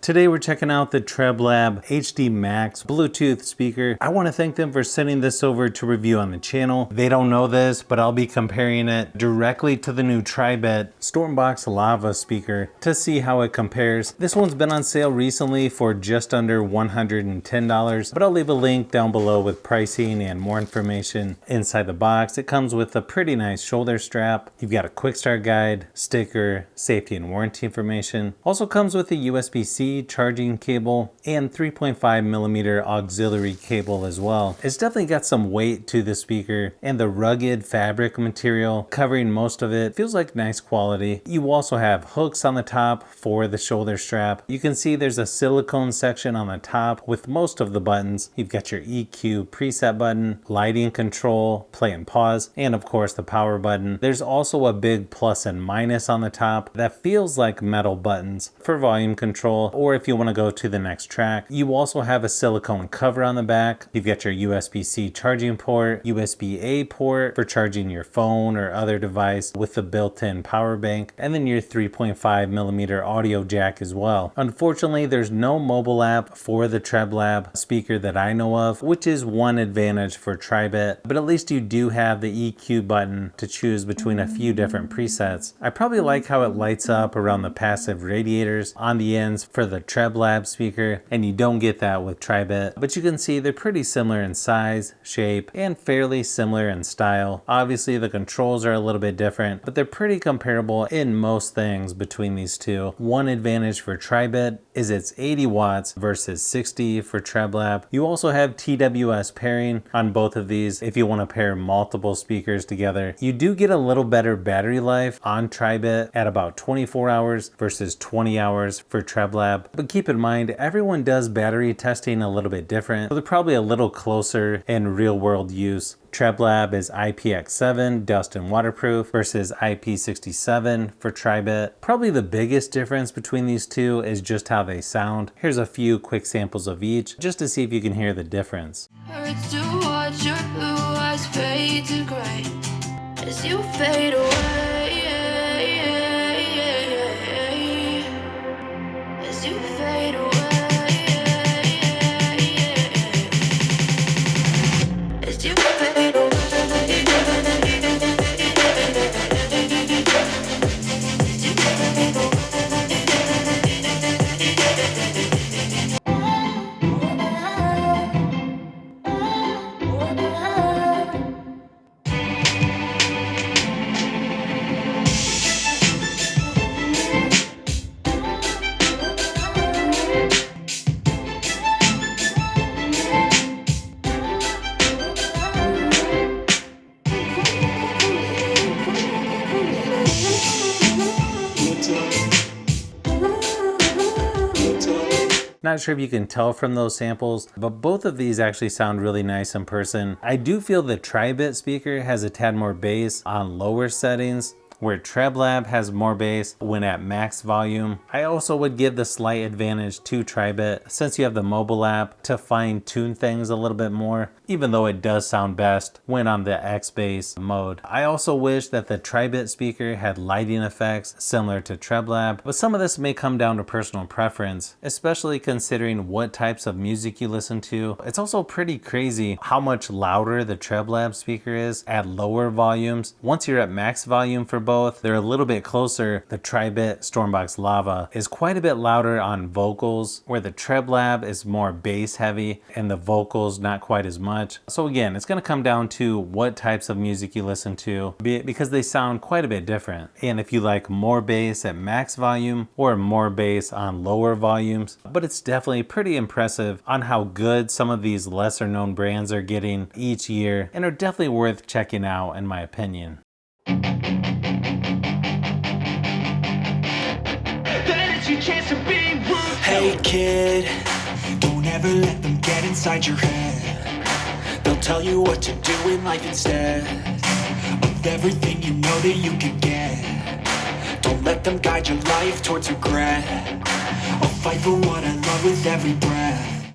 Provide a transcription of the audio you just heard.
Today we're checking out the TREBLAB HD Max Bluetooth speaker. I want to thank them for sending this over to review on the channel. They don't know this, but I'll be comparing it directly to the new TRIBIT Stormbox Lava speaker to see how it compares. This one's been on sale recently for just under $110, but I'll leave a link down below with pricing and more information inside the box. It comes with a pretty nice shoulder strap. You've got a quick start guide, sticker, safety and warranty information. Also comes with a USB-C charging cable and 3.5mm auxiliary cable as well. It's definitely got some weight to the speaker, and the rugged fabric material covering most of it feels like nice quality. You also have hooks on the top for the shoulder strap. You can see there's a silicone section on the top with most of the buttons. You've got your EQ preset button, lighting control, play and pause, and of course the power button. There's also a big plus and minus on the top that feels like metal buttons for volume control, or if you want to go to the next track. You also have a silicone cover on the back. You've got your USB-C charging port, USB-A port for charging your phone or other device with the built-in power bank, and then your 3.5mm audio jack as well. Unfortunately, there's no mobile app for the TREBLAB speaker that I know of, which is one advantage for TRIBIT, but at least you do have the EQ button to choose between a few different presets. I probably like how it lights up around the passive radiators on the ends for the TREBLAB speaker, and you don't get that with TRIBIT, but you can see they're pretty similar in size, shape, and fairly similar in style. Obviously the controls are a little bit different, but they're pretty comparable in most things between these two. One advantage for TRIBIT is it's 80 watts versus 60 for TREBLAB. You also have TWS pairing on both of these if you want to pair multiple speakers together. You do get a little better battery life on TRIBIT at about 24 hours versus 20 hours for TREBLAB, but keep in mind everyone does battery testing a little bit different, so they're probably a little closer in real world use. TREBLAB is IPX7 dust and waterproof versus IP67 for TRIBIT. Probably the biggest difference between these two is just how they sound. Here's a few quick samples of each just to see if you can hear the difference. Hurts to watch your blue eyes fade to gray as you fade away, as you fade away. Not sure if you can tell from those samples, but both of these actually sound really nice in person. I do feel the TRIBIT speaker has a tad more bass on lower settings, where TREBLAB has more bass when at max volume. I also would give the slight advantage to TRIBIT since you have the mobile app to fine tune things a little bit more, even though it does sound best when on the X-Bass mode. I also wish that the TRIBIT speaker had lighting effects similar to TREBLAB, but some of this may come down to personal preference, especially considering what types of music you listen to. It's also pretty crazy how much louder the TREBLAB speaker is at lower volumes. Once you're at max volume for both, they're a little bit closer. The TRIBIT Stormbox Lava is quite a bit louder on vocals, where the TREBLAB is more bass heavy and the vocals not quite as much. So again, it's going to come down to what types of music you listen to, because they sound quite a bit different. And if you like more bass at max volume or more bass on lower volumes, but it's definitely pretty impressive on how good some of these lesser known brands are getting each year, and are definitely worth checking out in my opinion. Hey kid, don't ever let them get inside your head. They'll tell you what to do in life instead of everything you know that you could get. Don't let them guide your life towards regret. I'll fight for what I love with every breath.